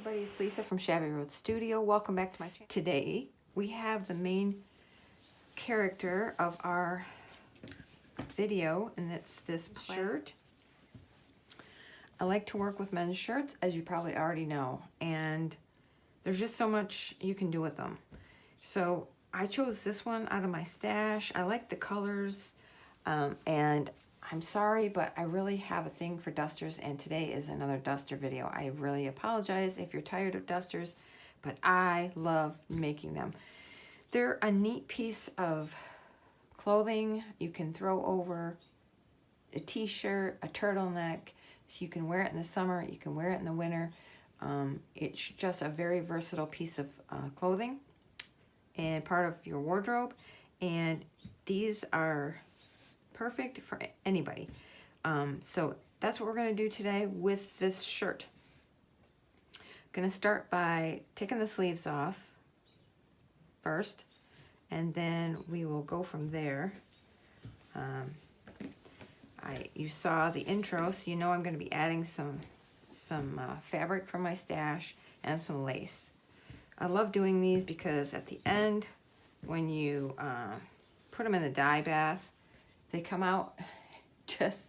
everybody, it's Lisa from Shabby Road Studio. Welcome back to my channel. Today we have the main character of our video, and it's this shirt. I like to work with men's shirts, as you probably already know, and there's just so much you can do with them. So I chose this one out of my stash. I like the colors, and I'm sorry, but I really have a thing for dusters, and today is another duster video. I really apologize if you're tired of dusters, but I love making them. They're a neat piece of clothing you can throw over a t-shirt, a turtleneck. You can wear it in the summer, you can wear it in the winter. It's just a very versatile piece of clothing and part of your wardrobe, and these are perfect for anybody. So that's what we're going to do today with this shirt. Going to start by taking the sleeves off first, and then we will go from there. You saw the intro, so you know I'm going to be adding some fabric from my stash and some lace. I love doing these because at the end, when you put them in the dye bath, they come out just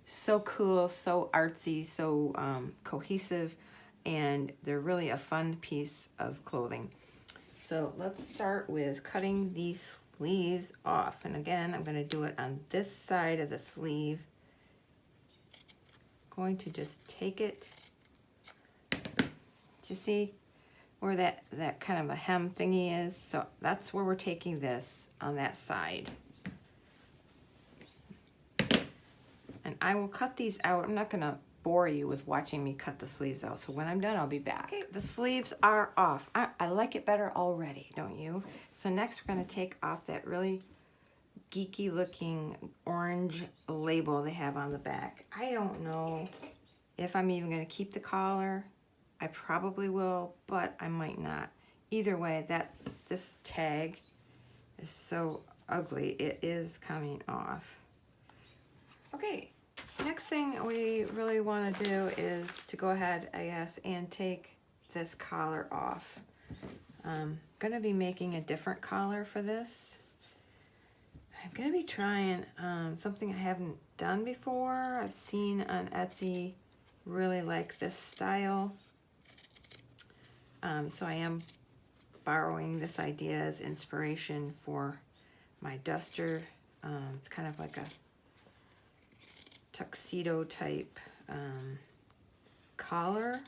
so cool, so artsy, so cohesive, and they're really a fun piece of clothing. So let's start with cutting these sleeves off. And again, I'm going to do it on this side of the sleeve. Going to just take it, you see where that kind of a hem thingy is? So that's where we're taking this, on that side. And I will cut these out. I'm not going to bore you with watching me cut the sleeves out. So when I'm done, I'll be back. Okay, the sleeves are off. I like it better already, don't you? So next we're going to take off that really geeky looking orange label they have on the back. I don't know if I'm even going to keep the collar. I probably will, but I might not. Either way, this tag is so ugly. It is coming off. Okay, next thing we really want to do is to go ahead, I guess, and take this collar off. I'm going to be making a different collar for this. I'm going to be trying something I haven't done before. I've seen on Etsy, really like this style. So I am borrowing this idea as inspiration for my duster. It's kind of like a tuxedo type collar,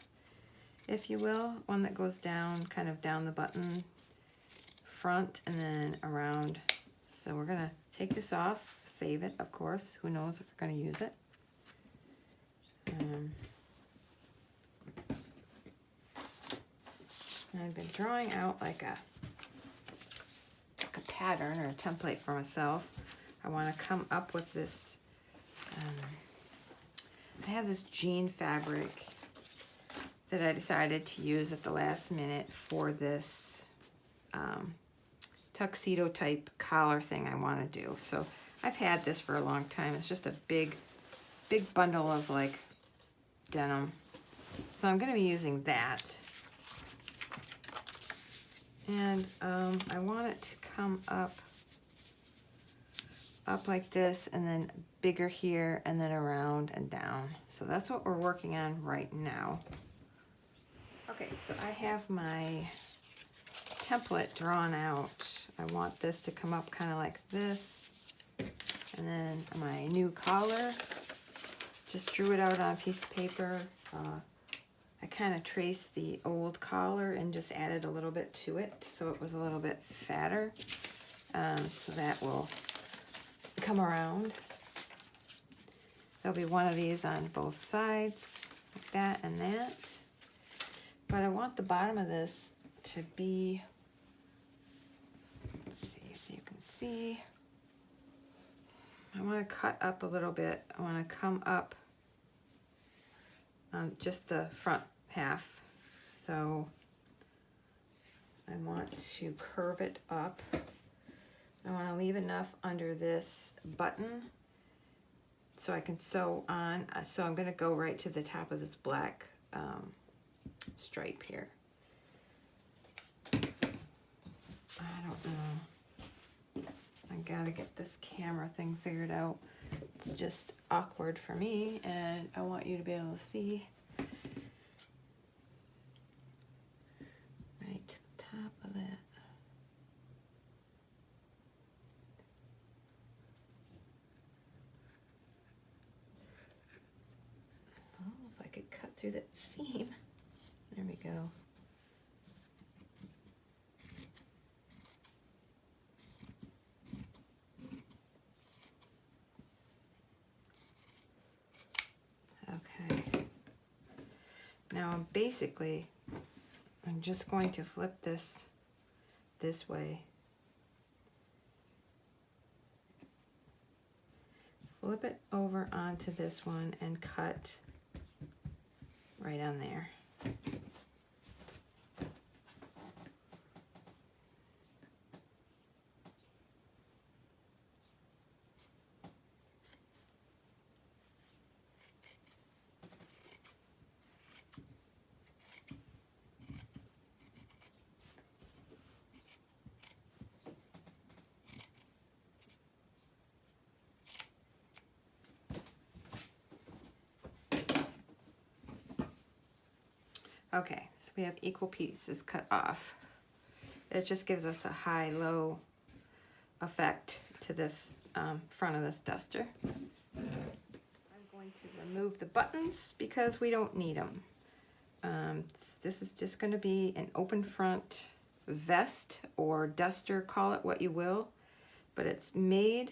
if you will. One that goes down, kind of down the button front and then around. So we're going to take this off, save it, of course. Who knows if we're going to use it. And I've been drawing out like a pattern or a template for myself. I want to come up with this. I have this jean fabric that I decided to use at the last minute for this tuxedo type collar thing I want to do. So I've had this for a long time. It's just a big bundle of like denim. So I'm going to be using that. And I want it to come up like this, and then bigger here, and then around and down. So that's what we're working on right now. Okay, so I have my template drawn out. I want this to come up kind of like this. And then my new collar, just drew it out on a piece of paper. I kind of traced the old collar and just added a little bit to it so it was a little bit fatter. So that will come around. There'll be one of these on both sides, like that and that. But I want the bottom of this to be, let's see, so you can see. I want to cut up a little bit. I want to come up on just the front half. So I want to curve it up. I want to leave enough under this button so I can sew on. So I'm going to go right to the top of this black stripe here. I don't know. I gotta get this camera thing figured out. It's just awkward for me, and I want you to be able to see right to the top of that. Oh, if I could cut through that seam. There we go. Okay. Now basically, I'm just going to flip this way. Flip it over onto this one and cut right on there. Okay, so we have equal pieces cut off. It just gives us a high-low effect to this front of this duster. I'm going to remove the buttons because we don't need them. This is just going to be an open front vest or duster, call it what you will, but it's made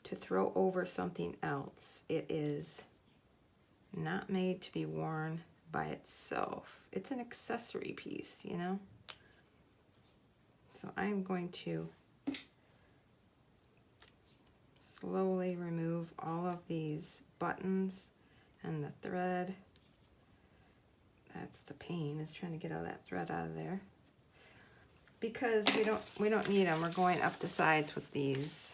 to throw over something else. It is not made to be worn by itself. It's an accessory piece, you know? So I'm going to slowly remove all of these buttons and the thread. That's the pain, is trying to get all that thread out of there. Because we don't need them. We're going up the sides with these.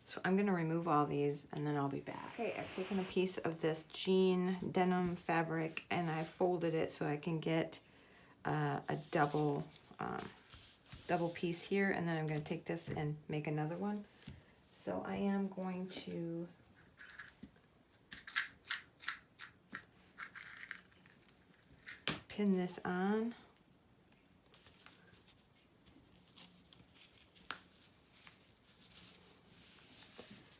So I'm gonna remove all these and then I'll be back. Okay, I've taken a piece of this jean denim fabric and I folded it so I can get a double piece here, and then I'm gonna take this and make another one. So I am going to pin this on.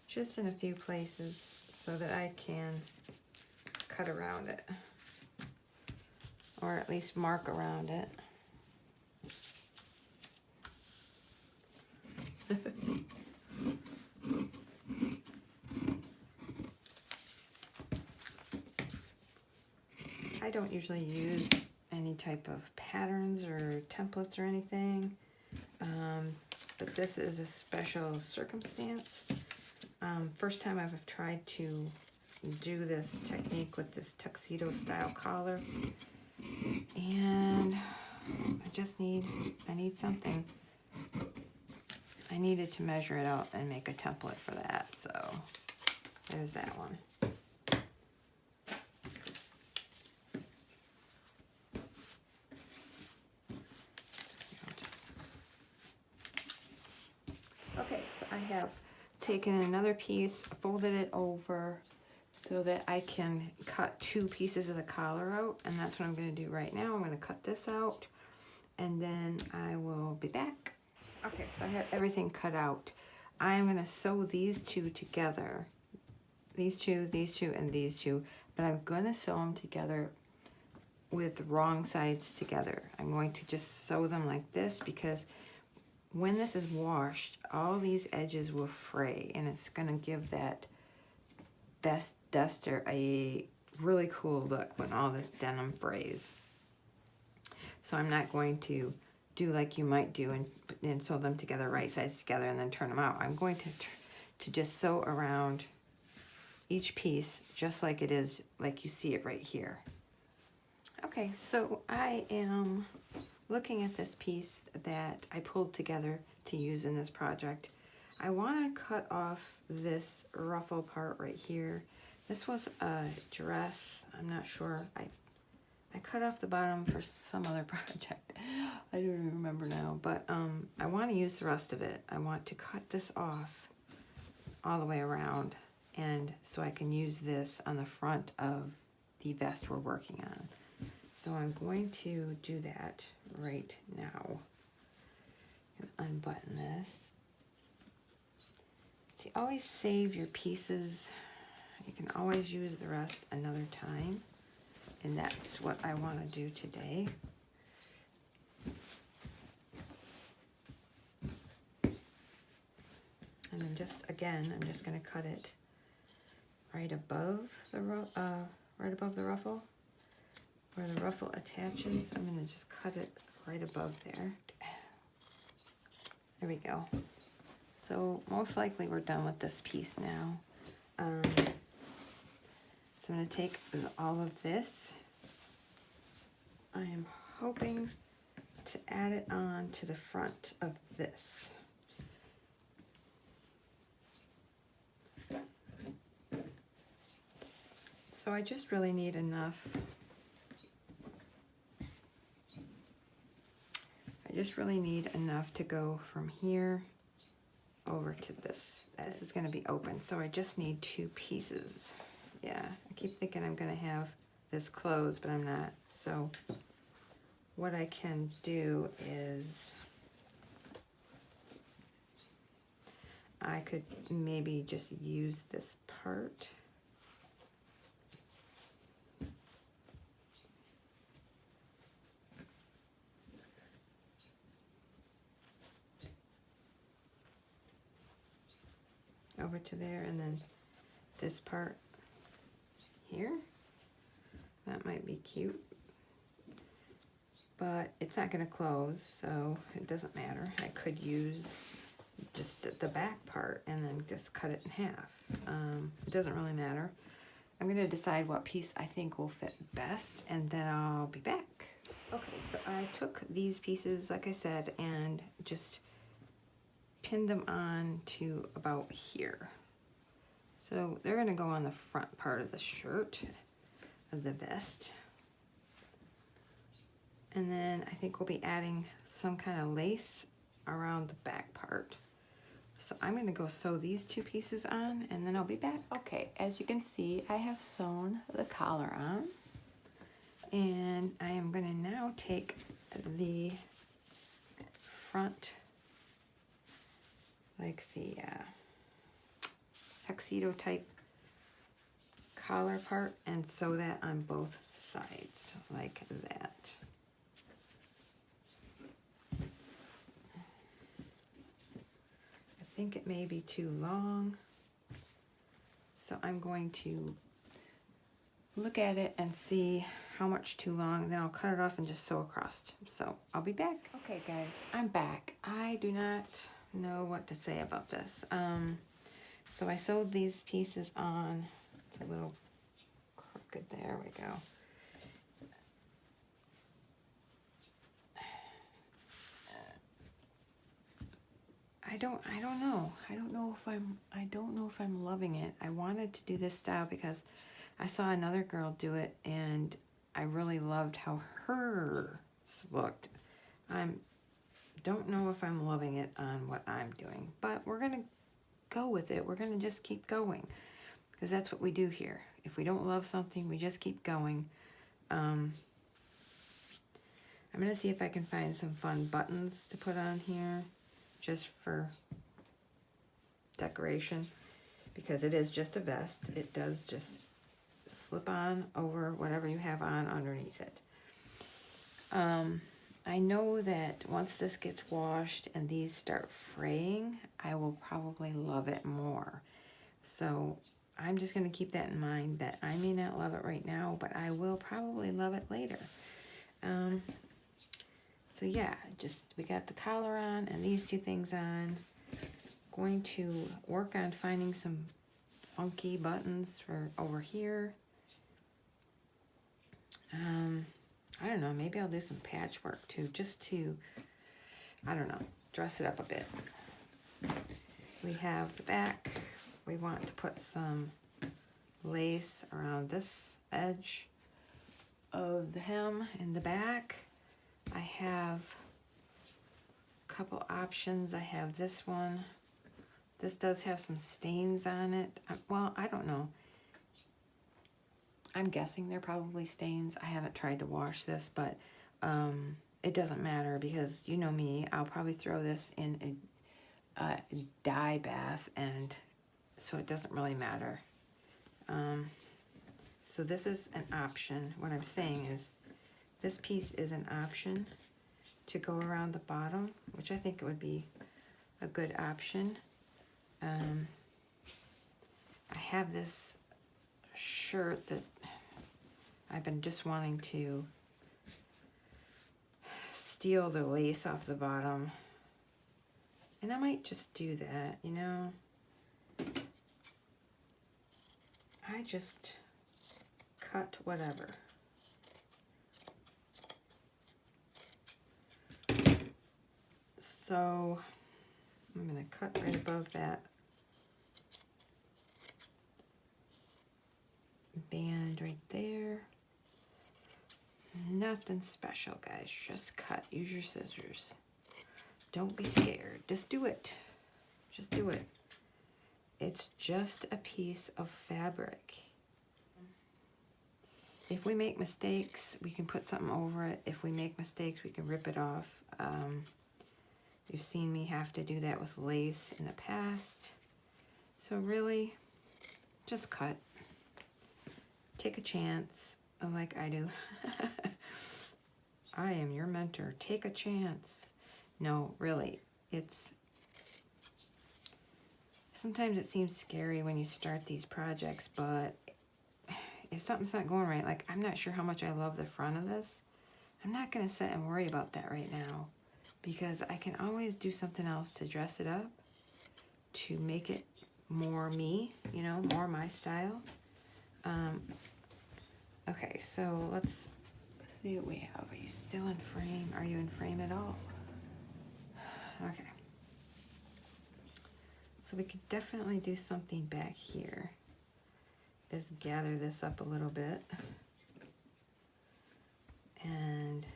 Just in a few places so that I can cut around it, or at least mark around it. I don't usually use any type of patterns or templates or anything, but this is a special circumstance. First time I've tried to do this technique with this tuxedo style collar, and I need something. I needed to measure it out and make a template for that, so there's that one. Okay, so I have taken another piece, folded it over so that I can cut two pieces of the collar out, and that's what I'm going to do right now. I'm going to cut this out and then I will be back. Okay, so I have everything cut out. I'm going to sew these two together. These two, and these two, but I'm going to sew them together with the wrong sides together. I'm going to just sew them like this because when this is washed, all these edges will fray, and it's going to give that vest duster a really cool look when all this denim frays. So I'm not going to do like you might do and sew them together right sides together and then turn them out. I'm going to just sew around each piece just like it is, like you see it right here. Okay, so I am looking at this piece that I pulled together to use in this project. I want to cut off this ruffle part right here This was a dress. I'm not sure. I cut off the bottom for some other project. I don't even remember now, but I want to use the rest of it. I want to cut this off all the way around, and so I can use this on the front of the vest we're working on. So I'm going to do that right now. Unbutton this. See, always save your pieces. You can always use the rest another time. And that's what I want to do today. And I'm just going to cut it right above the ruffle, where the ruffle attaches. I'm going to just cut it right above there. There we go. So most likely we're done with this piece now. So I'm going to take all of this. I am hoping to add it on to the front of this. So I just really need enough. I just really need enough to go from here over to this. This is going to be open, so I just need 2 pieces. Yeah, I keep thinking I'm going to have this closed, but I'm not. So what I can do is I could maybe just use this part. Over to there, and then this part here. That might be cute, but it's not going to close, so it doesn't matter. I could use just the back part and then just cut it in half. It doesn't really matter. I'm going to decide what piece I think will fit best, and then I'll be back. Okay, so I took these pieces, like I said, and just pinned them on to about here. So they're going to go on the front part of the shirt, of the vest. And then I think we'll be adding some kind of lace around the back part. So I'm going to go sew these 2 pieces on, and then I'll be back. Okay, as you can see, I have sewn the collar on. And I am going to now take the front, like the tuxedo type collar part, and sew that on both sides like that. I think it may be too long, so I'm going to look at it and see how much too long, and then I'll cut it off and just sew across. So I'll be back. Okay guys, I'm back. I do not know what to say about this. So I sewed these pieces on. It's a little crooked. There we go. I don't know. I don't know if I'm loving it. I wanted to do this style because I saw another girl do it, and I really loved how hers looked. I don't know if I'm loving it on what I'm doing, but we're gonna go with it. We're gonna just keep going, because that's what we do here. If we don't love something, we just keep going. I'm gonna see if I can find some fun buttons to put on here, just for decoration, because it is just a vest. It does just slip on over whatever you have on underneath it. I know that once this gets washed and these start fraying, I will probably love it more. So I'm just going to keep that in mind, that I may not love it right now, but I will probably love it later. So yeah, we got the collar on and these 2 things on. Going to work on finding some funky buttons for over here. I don't know, maybe I'll do some patchwork too, just to, I don't know, dress it up a bit. We have the back. We want to put some lace around this edge of the hem in the back. I have a couple options. I have this one. This does have some stains on it. Well, I don't know. I'm guessing they're probably stains. I haven't tried to wash this, but it doesn't matter because you know me. I'll probably throw this in a dye bath, and so it doesn't really matter. So this is an option. What I'm saying is this piece is an option to go around the bottom, which I think it would be a good option. I have this shirt that I've been just wanting to steal the lace off the bottom, and I might just do that, you know. I just cut whatever. So I'm gonna cut right above that band right there. Nothing special, guys. Just cut. Use your scissors. Don't be scared. Just do it. Just do it. It's just a piece of fabric. If we make mistakes, we can put something over it. If we make mistakes, we can rip it off. You've seen me have to do that with lace in the past. So really, just cut. Take a chance, like I do. I am your mentor. Take a chance. No, really, sometimes it seems scary when you start these projects, but if something's not going right, like I'm not sure how much I love the front of this, I'm not going to sit and worry about that right now, because I can always do something else to dress it up, to make it more me, you know, more my style. Okay, so let's see what we have. Are you still in frame? Are you in frame at all? Okay. So we could definitely do something back here. Just gather this up a little bit and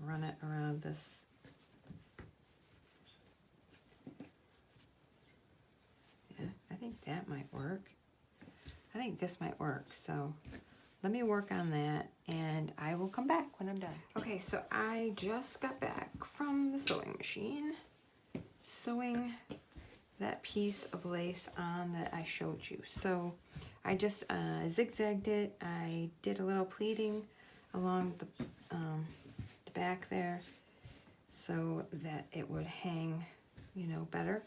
run it around this. Yeah, I think that might work. I think this might work. So let me work on that and I will come back when I'm done. Okay, so I just got back from the sewing machine, sewing that piece of lace on that I showed you. So I just zigzagged it. I did a little pleating along the back there so that it would hang, you know, better.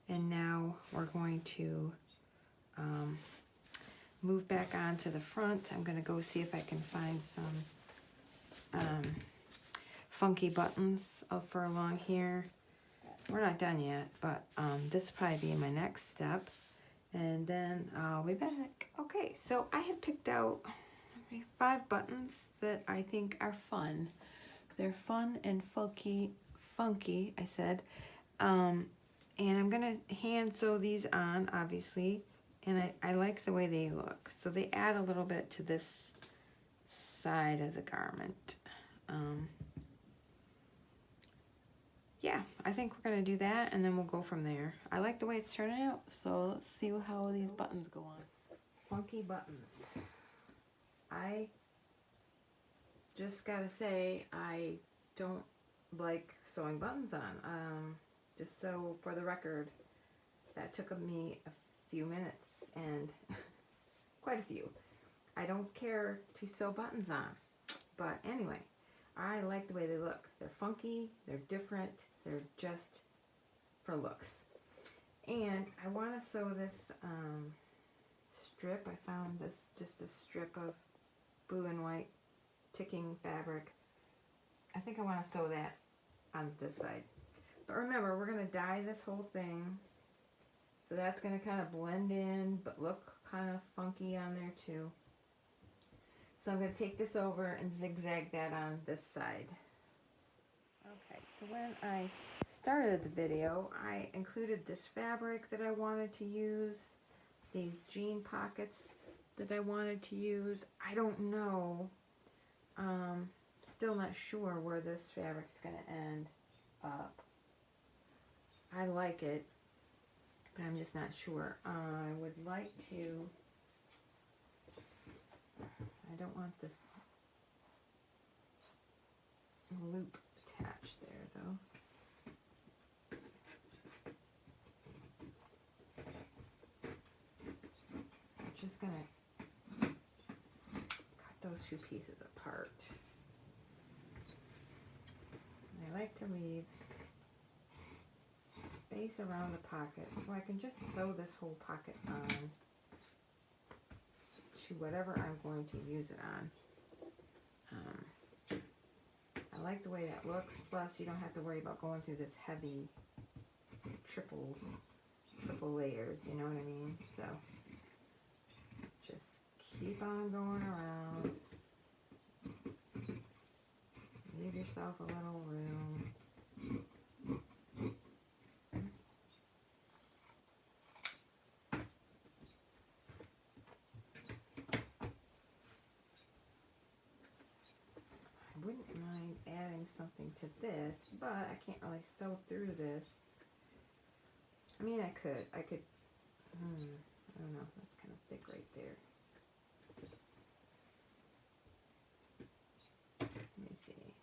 And now we're going to move back onto the front. I'm gonna go see if I can find some funky buttons for along here. We're not done yet, but this will probably be my next step, and then I'll be back. Okay, so I have picked out 5 buttons that I think are fun. They're fun and funky, I said. And I'm gonna hand sew these on, obviously, and I like the way they look. So they add a little bit to this side of the garment. Yeah, I think we're gonna do that and then we'll go from there. I like the way it's turning out, so let's see how these buttons go on. Funky buttons. I just gotta say, I don't like sewing buttons on. Just so for the record, that took me a few minutes and quite a few. I don't care to sew buttons on, but anyway, I like the way they look. They're funky, they're different, they're just for looks. And I want to sew this strip. I found just a strip of blue and white ticking fabric. I think I want to sew that on this side. But remember, we're going to dye this whole thing. So that's going to kind of blend in, but look kind of funky on there too. So I'm going to take this over and zigzag that on this side. Okay, so when I started the video, I included this fabric that I wanted to use, these jean pockets. that I wanted to use. I don't know. Still not sure where this fabric's going to end up. I like it, but I'm just not sure. I would like to, I don't want this loop attached there though. I'm just going to cut those two pieces apart. I like to leave space around the pocket so I can just sew this whole pocket on to whatever I'm going to use it on. I like the way that looks, plus you don't have to worry about going through this heavy triple layers, you know what I mean? So just keep on going around. Leave yourself a little room. I wouldn't mind adding something to this, but I can't really sew through this. I mean, I could, I don't know, that's kind of thick right there. Let me see.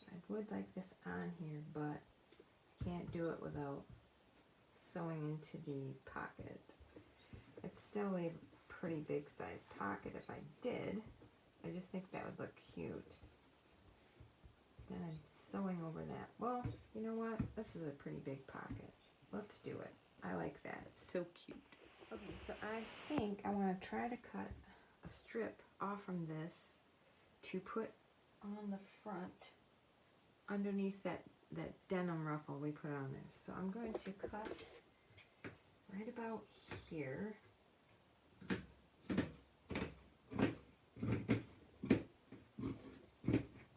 I would like this on here, but I can't do it without sewing into the pocket. It's still a pretty big size pocket if I did. I just think that would look cute. Then I'm sewing over that. Well, you know what? This is a pretty big pocket. Let's do it. I like that. It's so cute. Okay, so I think I want to try to cut a strip off from this to put on the front underneath that denim ruffle we put on there. So I'm going to cut right about here.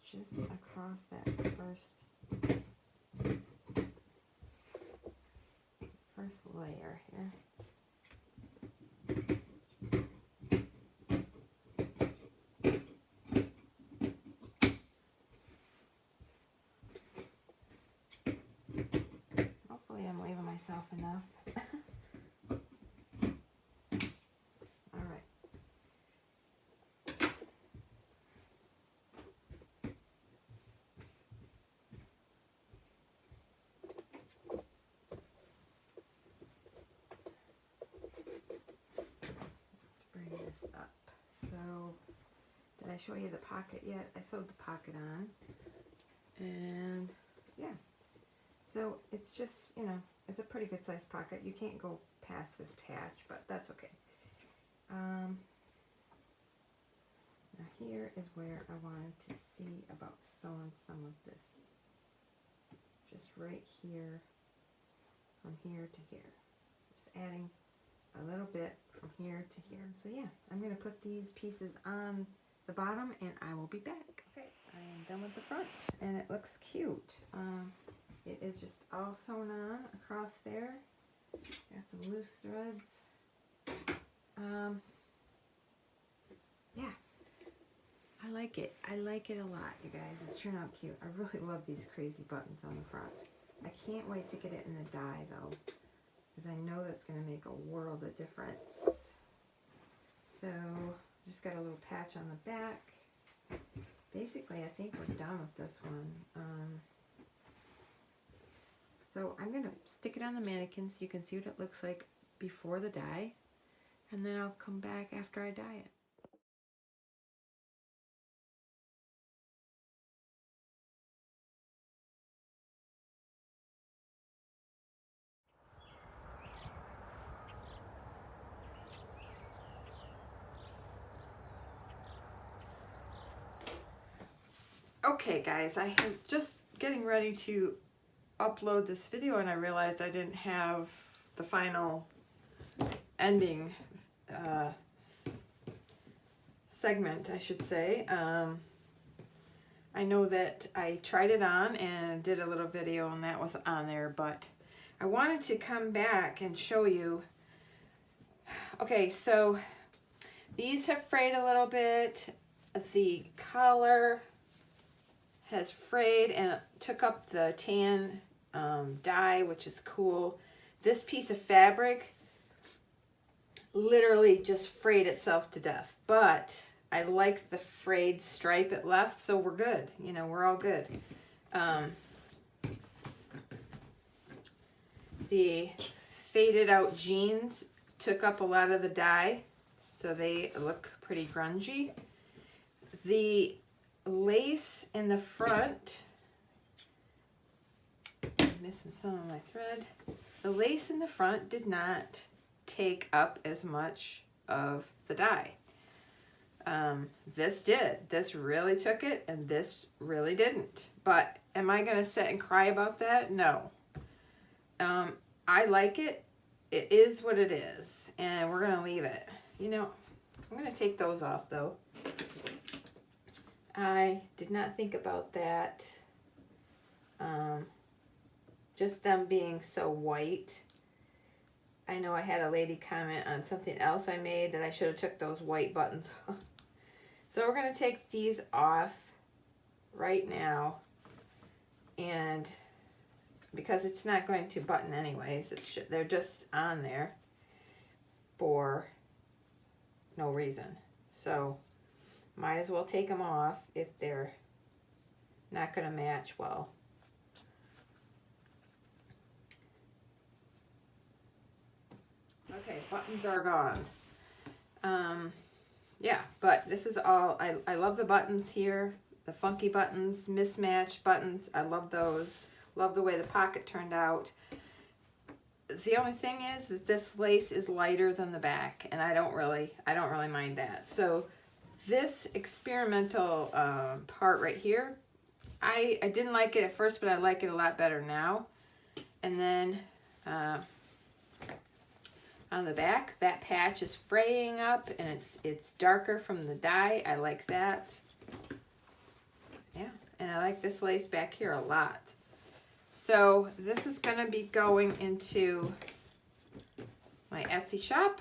Just across that first layer here. Hopefully I'm leaving myself enough. All right. Bring this up. So, did I show you the pocket yet? I sewed the pocket on, and yeah. So it's just, you know, it's a pretty good sized pocket. You can't go past this patch, but that's okay. Now here is where I wanted to see about sewing some of this. Just right here, from here to here. Just adding a little bit from here to here. So yeah, I'm going to put these pieces on the bottom and I will be back. Okay, I am done with the front and it looks cute. It is just all sewn on across there. Got some loose threads. Yeah, I like it. I like it a lot, you guys. It's turned out cute. I really love these crazy buttons on the front. I can't wait to get it in the dye though, because I know that's going to make a world of difference. So, just got a little patch on the back. Basically, I think we're done with this one. So I'm going to stick it on the mannequin so you can see what it looks like before the dye. And then I'll come back after I dye it. Okay guys, I am just getting ready to upload this video and I realized I didn't have the final ending segment, I should say. I know that I tried it on and did a little video and that was on there, but I wanted to come back and show you. Okay, so these have frayed a little bit. The collar has frayed and it took up the tan dye, which is cool. This piece of fabric literally just frayed itself to death, but I like the frayed stripe it left, so we're good. You know, we're all good. The faded out jeans took up a lot of the dye, so they look pretty grungy. The lace in the front, I'm missing some of my thread. The lace in the front did not take up as much of the dye. This did. This really took it, and this really didn't. But am I going to sit and cry about that? No. I like it. It is what it is, and we're going to leave it. You know, I'm going to take those off, though. I did not think about that. Just them being so white. I know I had a lady comment on something else I made that I should have took those white buttons off. So we're going to take these off right now, and because it's not going to button anyways, they're just on there for no reason. So might as well take them off if they're not going to match well. Okay, buttons are gone. Yeah, but this is all, I love the buttons here, the funky buttons, mismatched buttons. I love those. Love the way the pocket turned out. The only thing is that this lace is lighter than the back, and I don't really mind that. So this experimental part right here, I didn't like it at first, but I like it a lot better now. And then on the back, that patch is fraying up, and it's darker from the dye. I like that. Yeah, and I like this lace back here a lot. So this is going to be going into my Etsy shop,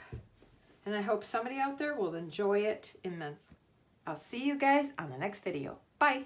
and I hope somebody out there will enjoy it immensely. I'll see you guys on the next video. Bye.